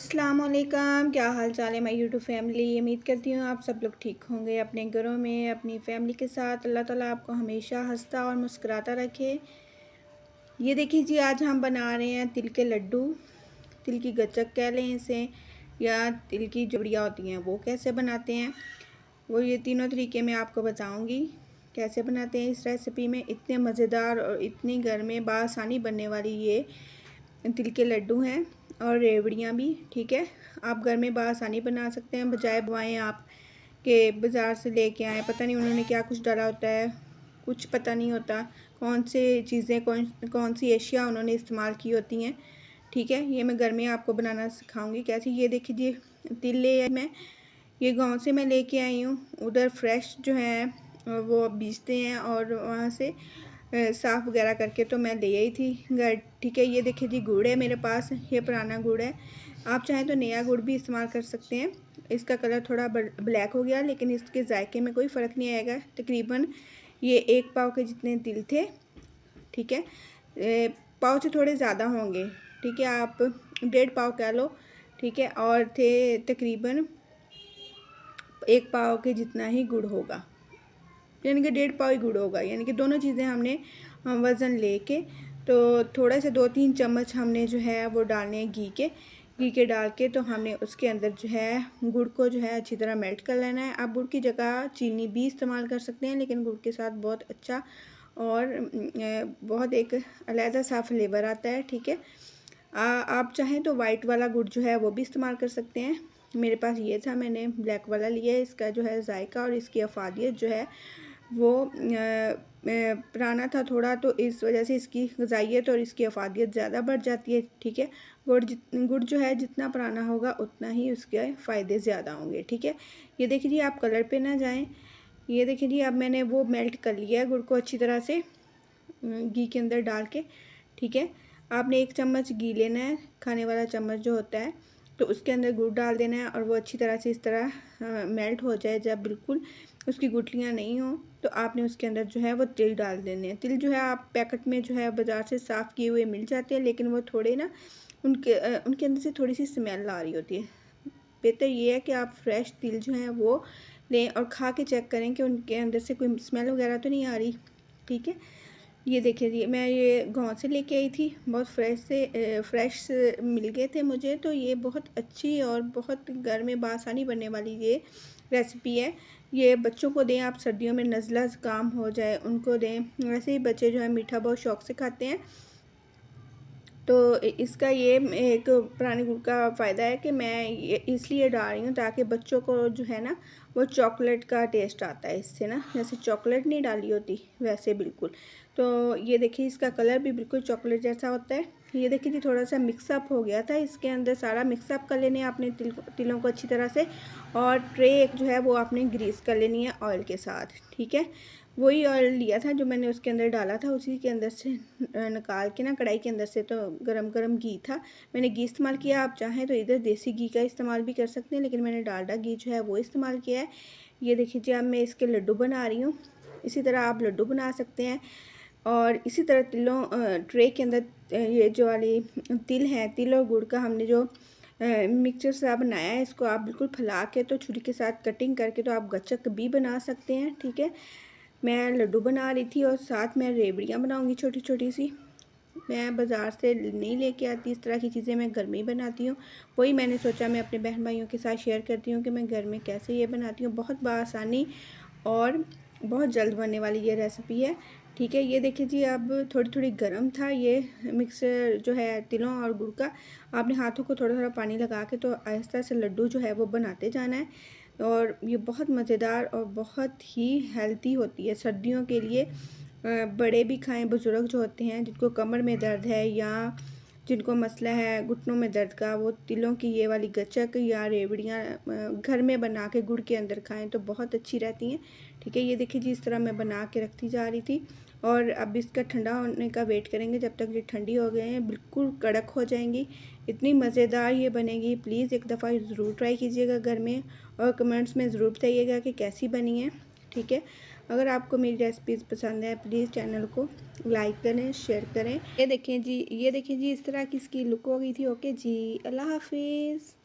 अस्सलामुअलैकुम, क्या हाल चाल है मेरी यूट्यूब फैमिली। उम्मीद करती हूँ आप सब लोग ठीक होंगे अपने घरों में अपनी फैमिली के साथ। अल्लाह ताला आपको हमेशा हंसता और मुस्कुराता रखे। ये देखिए जी, आज हम बना रहे हैं तिल के लड्डू। तिल की गच्चक कह लें इसे, या तिल की जबड़ियाँ होती हैं वो कैसे बनाते हैं, वो ये तीनों तरीके मैं आपको बताऊँगी कैसे बनाते हैं। इस रेसिपी में इतने मज़ेदार और इतनी घर में बआसानी बनने वाली ये तिल के लड्डू हैं और रेवड़ियाँ भी। ठीक है, आप घर में बआसानी बना सकते हैं, बजाय बुआएँ आप के बाज़ार से लेके आएँ। पता नहीं उन्होंने क्या कुछ डाला होता है, कुछ पता नहीं होता कौन से चीज़ें कौन सी एशिया उन्होंने इस्तेमाल की होती हैं। ठीक है, ये मैं घर में आपको बनाना सिखाऊंगी कैसे। ये देखिए जी, तिल ले मैं ये गांव से मैं लेके आई हूँ। उधर फ्रेश जो है वो बेचते हैं और वहाँ से साफ़ वगैरह करके तो मैं ले आई थी घर। ठीक है, ये देखिए जी, गुड़ है मेरे पास, ये पुराना गुड़ है। आप चाहें तो नया गुड़ भी इस्तेमाल कर सकते हैं। इसका कलर थोड़ा ब्लैक हो गया, लेकिन इसके जायके में कोई फ़र्क नहीं आएगा। तकरीबन ये 1 पाव के जितने तिल थे। ठीक है, पाव से थोड़े ज़्यादा होंगे। ठीक है, आप 1.5 पाव कह लो। ठीक है, और थे तकरीबन 1 पाव के जितना ही गुड़ होगा, यानी कि 1.5 पाव ही गुड़ होगा। यानी कि दोनों चीज़ें हमने वज़न लेके तो थोड़ा सा 2-3 चम्मच हमने जो है वो डालने हैं घी के डाल के। तो हमने उसके अंदर जो है गुड़ को जो है अच्छी तरह मेल्ट कर लेना है। आप गुड़ की जगह चीनी भी इस्तेमाल कर सकते हैं, लेकिन गुड़ के साथ बहुत अच्छा और बहुत एक अलहदा सा फ्लेवर आता है। ठीक है, आप चाहें तो वाइट वाला गुड़ जो है वो भी इस्तेमाल कर सकते हैं। मेरे पास ये था, मैंने ब्लैक वाला लिया है। इसका जो है जायका और इसकी अफादियत जो है वो पुराना था थोड़ा, तो इस वजह से इसकी ग़िज़ाइयत और इसकी अफादियत ज़्यादा बढ़ जाती है। ठीक है, गुड़ जो है जितना पुराना होगा उतना ही उसके फ़ायदे ज़्यादा होंगे। ठीक है, ये देखिए जी, आप कलर पे ना जाएं। ये देखिए जी, अब मैंने वो मेल्ट कर लिया है गुड़ को अच्छी तरह से घी के अंदर डाल के। ठीक है, आपने 1 चम्मच घी लेना है, खाने वाला चम्मच जो होता है, तो उसके अंदर गुड़ डाल देना है और वो अच्छी तरह से इस तरह मेल्ट हो जाए। जब बिल्कुल उसकी गुठलियाँ नहीं हों तो आपने उसके अंदर जो है वो तिल डाल देने हैं। तिल जो है आप पैकेट में जो है बाज़ार से साफ़ किए हुए मिल जाते हैं, लेकिन वो थोड़े ना उनके अंदर से थोड़ी सी स्मेल आ रही होती है। बेहतर ये है कि आप फ्रेश तिल जो हैं वो लें और खा के चेक करें कि उनके अंदर से कोई स्मेल वगैरह तो नहीं आ रही। ठीक है, ये देखिए जी, मैं ये गाँव से लेके आई थी, बहुत फ्रेश मिल गए थे मुझे। तो ये बहुत अच्छी और बहुत घर में बआसानी बनने वाली ये रेसिपी है। ये बच्चों को दें आप, सर्दियों में नज़ला ज़ुकाम हो जाए उनको दें। वैसे ही बच्चे जो है मीठा बहुत शौक़ से खाते हैं। तो इसका ये एक पुराने गुड़ का फ़ायदा है कि मैं ये इसलिए डाल रही हूँ ताकि बच्चों को जो है ना वो चॉकलेट का टेस्ट आता है इससे ना, जैसे चॉकलेट नहीं डाली होती वैसे बिल्कुल। तो ये देखिए, इसका कलर भी बिल्कुल चॉकलेट जैसा होता है। ये देखिए जी, थोड़ा सा मिक्सअप हो गया था, इसके अंदर सारा मिक्सअप कर लेने आपने तिलों को अच्छी तरह से। और ट्रे एक जो है वो आपने ग्रीस कर लेनी है ऑयल के साथ। ठीक है, वही ऑयल लिया था जो मैंने उसके अंदर डाला था, उसी के अंदर से निकाल के ना कढ़ाई के अंदर से, तो गरम गरम घी था, मैंने घी इस्तेमाल किया। आप चाहें तो इधर देसी घी का इस्तेमाल भी कर सकते हैं, लेकिन मैंने डालडा घी जो है वो इस्तेमाल किया है। ये देखिए जी, अब मैं इसके लड्डू बना रही हूँ। इसी तरह आप लड्डू बना सकते हैं। और इसी तरह ट्रे के अंदर ये जो वाली तिल है, तिल और गुड़ का हमने जो मिक्सचर सा बनाया है, इसको आप बिल्कुल फैला के तो छुरी के साथ कटिंग करके तो आप गच्चक भी बना सकते हैं। ठीक है, मैं लड्डू बना रही थी और साथ में रेवड़ियाँ बनाऊंगी छोटी छोटी सी। मैं बाज़ार से नहीं लेके आती, इस तरह की चीज़ें मैं घर में ही बनाती हूँ। वही मैंने सोचा मैं अपने बहन भाइयों के साथ शेयर करती हूँ कि मैं घर में कैसे ये बनाती हूँ। बहुत बआसानी और बहुत जल्द बनने वाली ये रेसिपी है। ठीक है, ये देखिए जी, अब थोड़ी थोड़ी गर्म था ये मिक्सर जो है तिलों और गुड़ का। आपने हाथों को थोड़ा थोड़ा पानी लगा के तो आहिस्ता से लड्डू जो है वो बनाते जाना है। और ये बहुत मज़ेदार और बहुत ही हेल्दी होती है सर्दियों के लिए। बड़े भी खाएं, बुज़ुर्ग जो होते हैं जिनको कमर में दर्द है या जिनको मसला है घुटनों में दर्द का, वो तिलों की ये वाली गच्चक या रेवड़ियाँ घर में बना के गुड़ के अंदर खाएं तो बहुत अच्छी रहती हैं। ठीक है, ये देखिए जी, इस तरह मैं बना के रखती जा रही थी। और अब इसका ठंडा होने का वेट करेंगे जब तक ये ठंडी हो गए हैं, बिल्कुल कड़क हो जाएंगी। इतनी मज़ेदार ये बनेगी, प्लीज़ एक दफ़ा ज़रूर ट्राई कीजिएगा घर में और कमेंट्स में ज़रूर बताइएगा कि कैसी बनी है। ठीक है, अगर आपको मेरी रेसिपीज़ पसंद है प्लीज़ चैनल को लाइक करें, शेयर करें। ये देखें जी, इस तरह की इसकी लुक हो गई थी। ओके जी, अल्लाह हाफिज़।